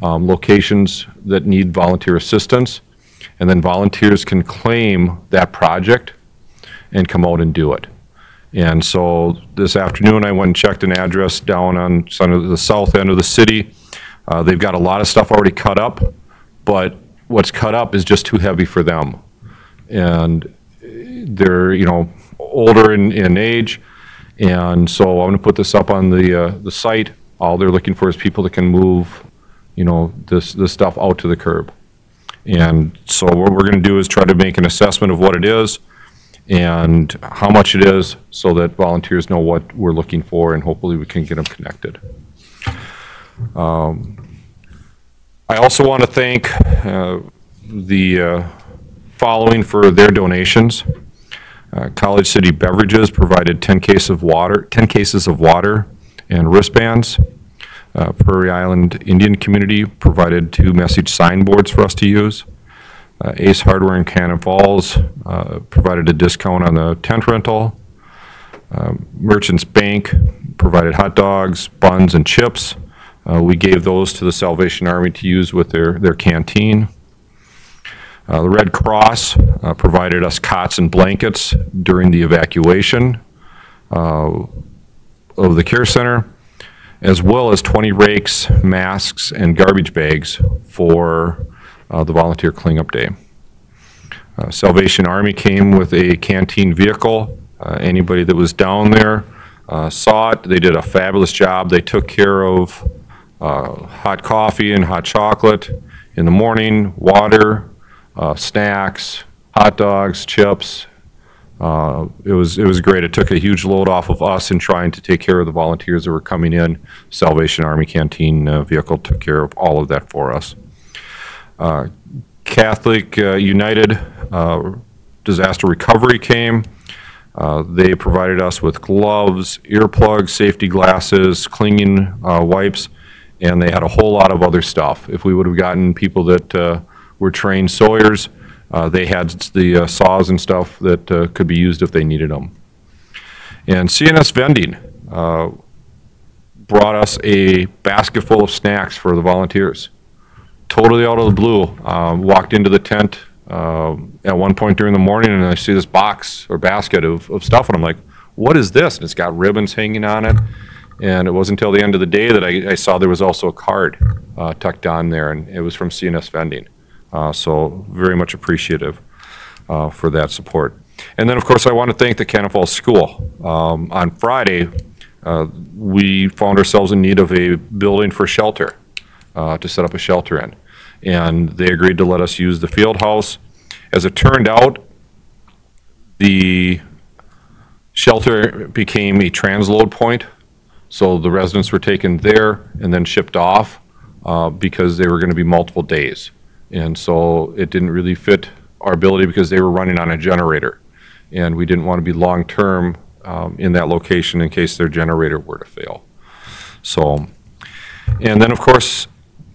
locations that need volunteer assistance, and then volunteers can claim that project and come out and do it. And so this afternoon I went and checked an address down on the south end of the city. They've got a lot of stuff already cut up, but what's cut up is just too heavy for them. And they're, you know, older in age, and so I'm going to put this up on the site. All they're looking for is people that can move, you know, this stuff out to the curb. And so what we're going to do is try to make an assessment of what it is and how much it is, so that volunteers know what we're looking for, and hopefully we can get them connected. I also want to thank the following for their donations. College City Beverages provided 10 cases of water and wristbands. Prairie Island Indian Community provided 2 message signboards for us to use. Ace Hardware in Cannon Falls provided a discount on the tent rental. Merchants Bank provided hot dogs, buns, and chips. We gave those to the Salvation Army to use with their canteen. The Red Cross provided us cots and blankets during the evacuation of the care center, as well as 20 rakes, masks, and garbage bags for the volunteer cleanup day. Salvation Army came with a canteen vehicle. Anybody that was down there saw it. They did a fabulous job. They took care of hot coffee and hot chocolate in the morning, water, snacks, hot dogs, chips. It was great. It took a huge load off of us in trying to take care of the volunteers that were coming in. Salvation Army canteen vehicle took care of all of that for us. Catholic United Disaster Recovery came. They provided us with gloves, earplugs, safety glasses, cleaning wipes, and they had a whole lot of other stuff. If we would have gotten people that were trained sawyers, they had the saws and stuff that could be used if they needed them. And CNS Vending brought us a basket full of snacks for the volunteers. Totally out of the blue. Walked into the tent at one point during the morning, and I see this box or basket of stuff, and I'm like, what is this? And it's got ribbons hanging on it. And it wasn't until the end of the day that I saw there was also a card tucked on there, and it was from CNS Vending. So very much appreciative for that support. And then, of course, I want to thank the Cannon Falls School. On Friday, we found ourselves in need of a building for shelter, to set up a shelter in. And they agreed to let us use the field house. As it turned out, the shelter became a transload point. So the residents were taken there and then shipped off because they were going to be multiple days. And so it didn't really fit our ability because they were running on a generator. And we didn't want to be long-term in that location in case their generator were to fail. So, and then of course,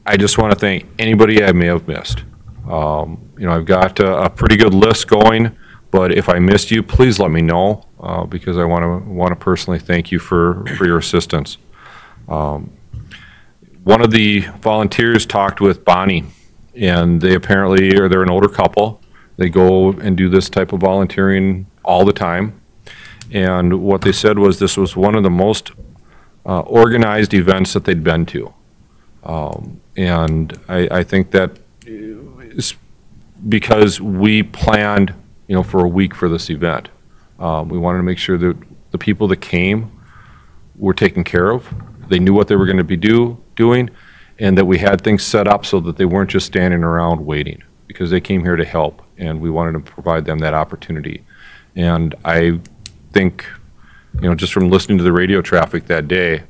I just want to thank anybody I may have missed. I've got a pretty good list going, but if I missed you, please let me know because I want to personally thank you for your assistance. One of the volunteers talked with Bonnie, and they're an older couple. They go and do this type of volunteering all the time. And what they said was this was one of the most organized events that they'd been to. And I think that is because we planned, for a week for this event. We wanted to make sure that the people that came were taken care of. They knew what they were going to be doing, and that we had things set up so that they weren't just standing around waiting, because they came here to help, and we wanted to provide them that opportunity. And I think, just from listening to the radio traffic that day,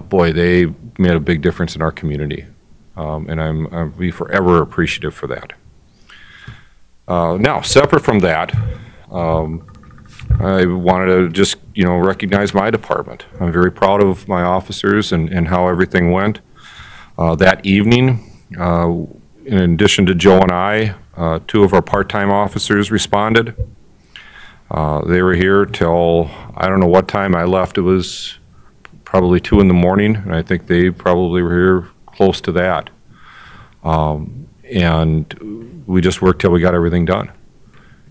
boy, they made a big difference in our community. And I'll be forever appreciative for that. Now, separate from that, I wanted to just, recognize my department. I'm very proud of my officers and how everything went. That evening, in addition to Joe and I, 2 of our part-time officers responded. They were here till, I don't know what time I left. It was probably 2 in the morning, and I think they probably were here close to that. And we just worked till we got everything done.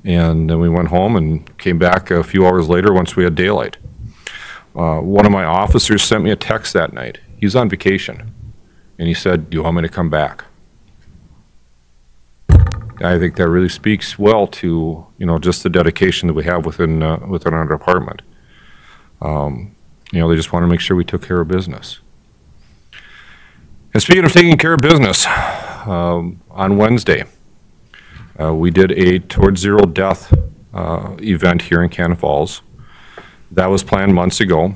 And then we went home and came back a few hours later once we had daylight. One of my officers sent me a text that night. He's on vacation. And he said, "Do you want me to come back?" I think that really speaks well to, just the dedication that we have within our department. They just want to make sure we took care of business. And speaking of taking care of business, on Wednesday, we did a Towards Zero Death event here in Cannon Falls. That was planned months ago.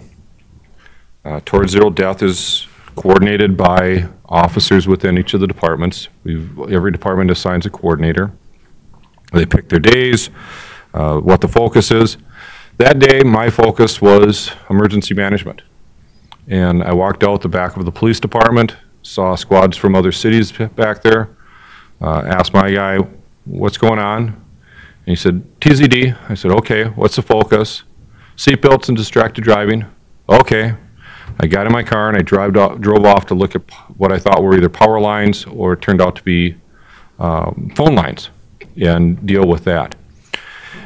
Towards Zero Death is coordinated by officers within each of the departments. Every department assigns a coordinator. They pick their days, what the focus is. That day, my focus was emergency management. And I walked out the back of the police department, saw squads from other cities back there, asked my guy, "What's going on?" And he said, "TZD." I said, "Okay, what's the focus?" "Seatbelts and distracted driving." "Okay." I got in my car and I drove off to look at what I thought were either power lines or it turned out to be phone lines and deal with that.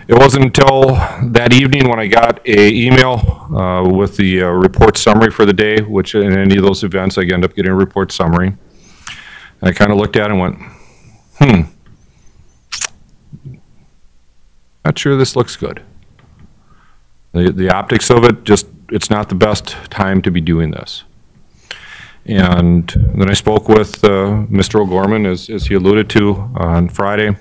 It wasn't until that evening when I got an email with the report summary for the day, which in any of those events I end up getting a report summary. And I kind of looked at it and went, not sure this looks good. The optics of it, it's not the best time to be doing this. And then I spoke with Mr. O'Gorman, as he alluded to, on Friday.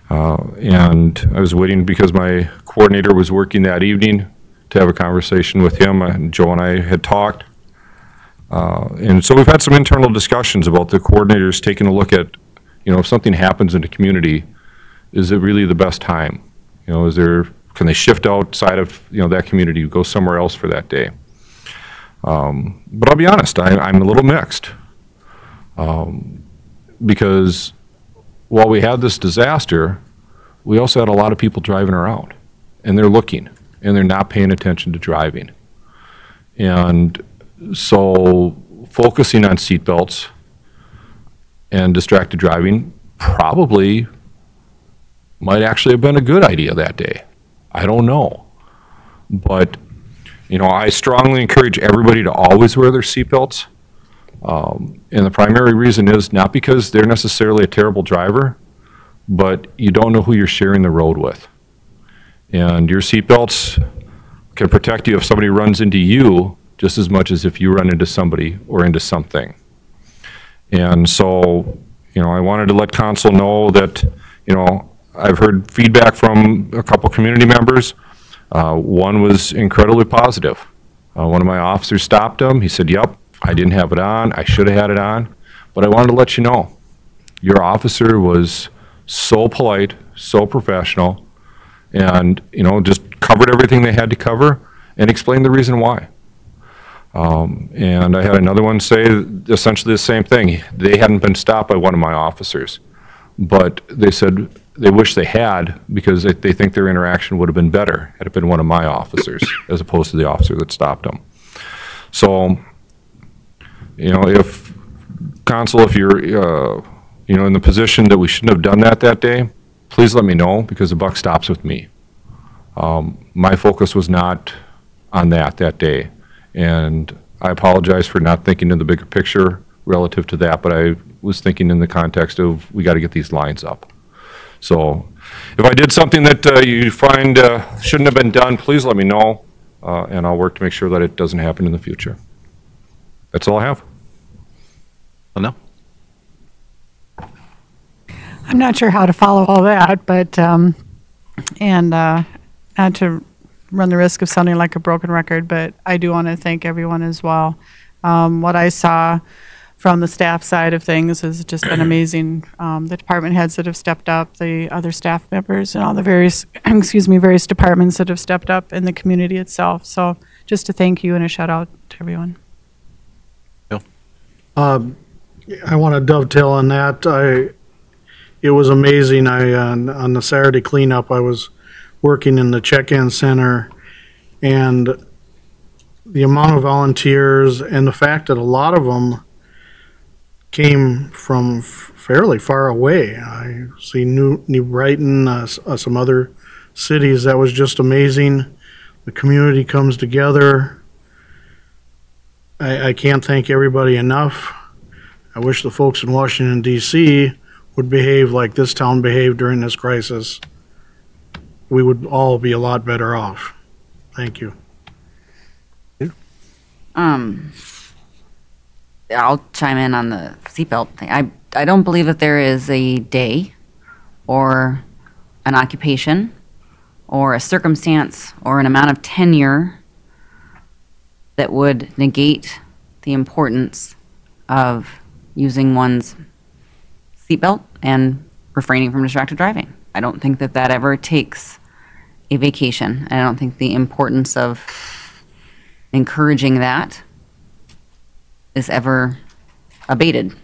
And I was waiting because my coordinator was working that evening to have a conversation with him. And Joe and I had talked. And so we've had some internal discussions about the coordinators taking a look at, if something happens in the community, is it really the best time? Can they shift outside of, that community, go somewhere else for that day? But I'll be honest, I'm a little mixed. Because while we had this disaster, we also had a lot of people driving around, and they're looking, and they're not paying attention to driving. And So focusing on seatbelts and distracted driving probably might actually have been a good idea that day. I don't know. But, you know, I strongly encourage everybody to always wear their seatbelts. And the primary reason is not because they're necessarily a terrible driver, but you don't know who you're sharing the road with. And your seatbelts can protect you if somebody runs into you just as much as if you run into somebody or into something. And so, you know, I wanted to let council know that, you know, I've heard feedback from a couple community members. One was incredibly positive. One of my officers stopped him. He said, "Yep, I didn't have it on. I should have had it on. But I wanted to let you know, your officer was so polite, so professional, and, you know, just covered everything they had to cover and explained the reason why." And I had another one say essentially the same thing. They hadn't been stopped by one of my officers, but they said they wish they had, because they think their interaction would have been better had it been one of my officers as opposed to the officer that stopped them. So, you know, if council, if you're, you know, in the position that we shouldn't have done that day, please let me know, because the buck stops with me. My focus was not on that day. And I apologize for not thinking in the bigger picture relative to that, but I was thinking in the context of we got to get these lines up. So if I did something that you find shouldn't have been done, please let me know, and I'll work to make sure that it doesn't happen in the future. That's all I have. No. I'm not sure how to follow all that, but, and not to run the risk of sounding like a broken record, but I do want to thank everyone as well. What I saw from the staff side of things has just been amazing. The department heads that have stepped up, the other staff members, and all the various, various departments that have stepped up in the community itself. So just to thank you and a shout out to everyone. I want to dovetail on that. It was amazing. On the Saturday cleanup, I was working in the check-in center, and the amount of volunteers and the fact that a lot of them came from fairly far away. I see New Brighton, some other cities. That was just amazing. The community comes together. I can't thank everybody enough. I wish the folks in Washington, D.C. would behave like this town behaved during this crisis. We would all be a lot better off. Thank you. I'll chime in on the seatbelt thing. I don't believe that there is a day or an occupation or a circumstance or an amount of tenure that would negate the importance of using one's seatbelt and refraining from distracted driving. I don't think that that ever takes a vacation. I don't think the importance of encouraging that is ever abated.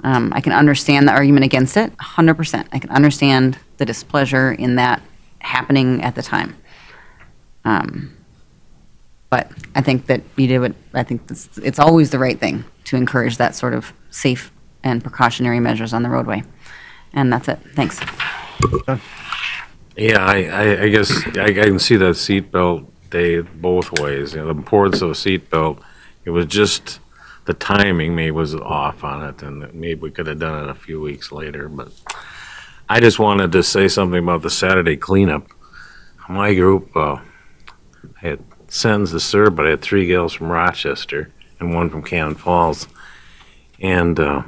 I can understand the argument against it, 100%. I can understand the displeasure in that happening at the time. But I think that you do it, I think it's always the right thing to encourage that sort of safe and precautionary measures on the roadway. And that's it. Thanks. Yeah, I guess I can see that seatbelt day both ways. You know, the importance of a seatbelt, it was just the timing maybe was off on it, and maybe we could have done it a few weeks later. But I just wanted to say something about the Saturday cleanup. My group, I had sends to serve, but I had 3 gals from Rochester and 1 from Cannon Falls. And the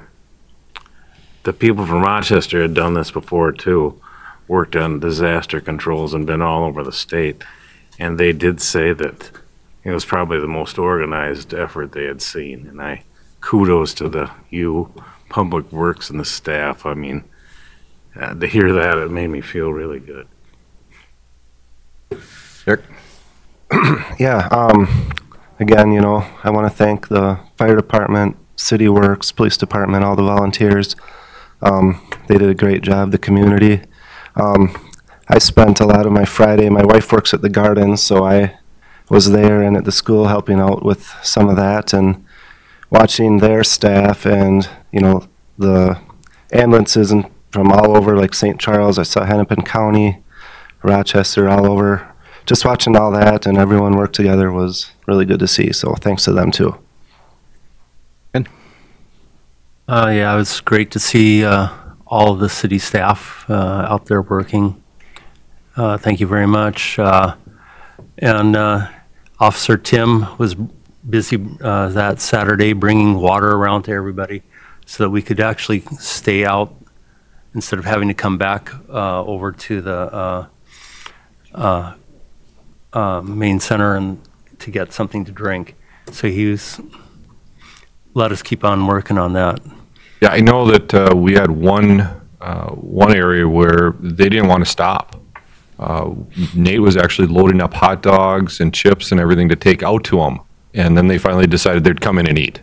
people from Rochester had done this before too, worked on disaster controls and been all over the state. And they did say that it was probably the most organized effort they had seen. And I kudos to the Public Works and the staff. I mean, to hear that, it made me feel really good. Eric? Yeah, again, you know, I want to thank the fire department, city works, police department, all the volunteers. They did a great job, the community. I spent a lot of my Friday, my wife works at the Gardens, so I was there and at the school helping out with some of that, and watching their staff and, you know, the ambulances and from all over, like St. Charles, I saw Hennepin County, Rochester, all over. Just watching all that and everyone work together was really good to see, so thanks to them too. Yeah, it was great to see all of the city staff out there working. Thank you very much. And Officer Tim was busy that Saturday bringing water around to everybody so that we could actually stay out instead of having to come back over to the main center and to get something to drink. So let us keep on working on that. Yeah, I know that we had one area where they didn't want to stop. Nate was actually loading up hot dogs and chips and everything to take out to them, and then they finally decided they'd come in and eat.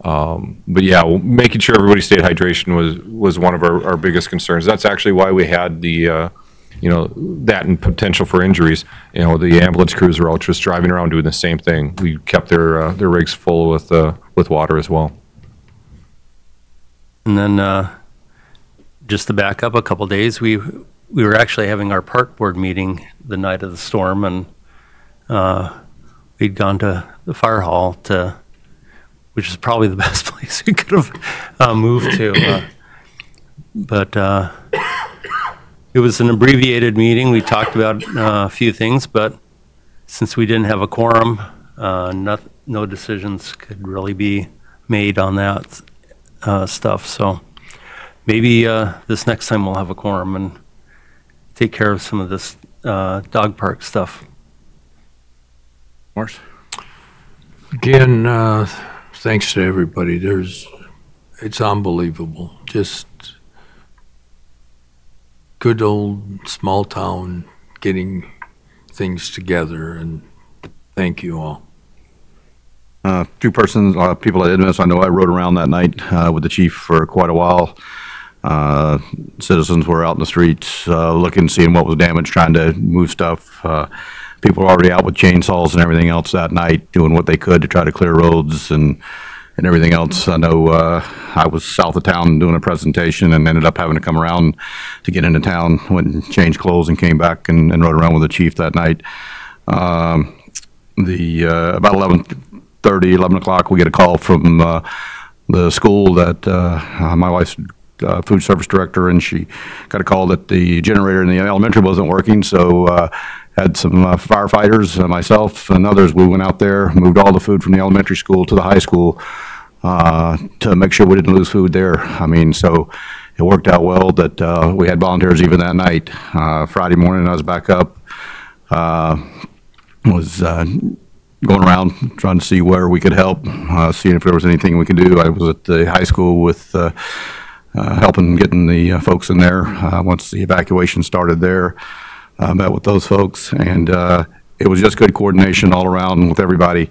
But yeah, making sure everybody stayed hydration was one of our biggest concerns. That's actually why we had the that and potential for injuries. You know, the ambulance crews were all just driving around doing the same thing. We kept their rigs full with water as well. And then just to back up a couple days, we were actually having our park board meeting the night of the storm, and we'd gone to the fire hall which is probably the best place we could have moved to. But it was an abbreviated meeting. We talked about a few things, but since we didn't have a quorum, no decisions could really be made on that stuff. So maybe this next time we'll have a quorum and take care of some of this dog park stuff. Morris? Again, thanks to everybody. It's unbelievable. Just good old small town getting things together, and thank you all. Two persons, people I didn't miss. I know I rode around that night with the chief for quite a while. Citizens were out in the streets looking, seeing what was damaged, trying to move stuff. People were already out with chainsaws and everything else that night, doing what they could to try to clear roads and everything else. I know I was south of town doing a presentation and ended up having to come around to get into town, went and changed clothes and came back and rode around with the chief that night. About 11:30, 11 o'clock, we get a call from the school that my wife's food service director, and she got a call that the generator in the elementary wasn't working, so had some firefighters, myself and others, we went out there, moved all the food from the elementary school to the high school to make sure we didn't lose food there. I mean, so it worked out well that we had volunteers even that night. Friday morning, I was back up, was going around trying to see where we could help, seeing if there was anything we could do. I was at the high school with helping getting the folks in there once the evacuation started there. Met with those folks, and it was just good coordination all around with everybody.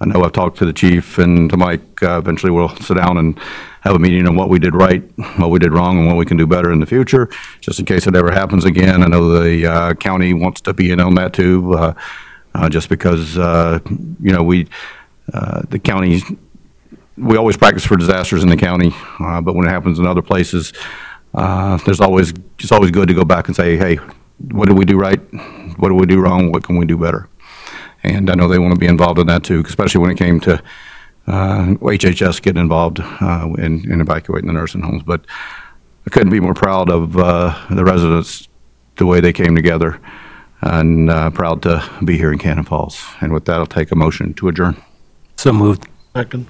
I know I've talked to the chief and to Mike. Eventually we'll sit down and have a meeting on what we did right, what we did wrong, and what we can do better in the future, just in case it ever happens again. I know the county wants to be in on that too, just because, the county, we always practice for disasters in the county, but when it happens in other places, it's always good to go back and say, hey, what did we do right? What did we do wrong? What can we do better? And I know they want to be involved in that too, especially when it came to HHS getting involved in evacuating the nursing homes. But I couldn't be more proud of the residents, the way they came together, and proud to be here in Cannon Falls. And with that, I'll take a motion to adjourn. So moved. Second.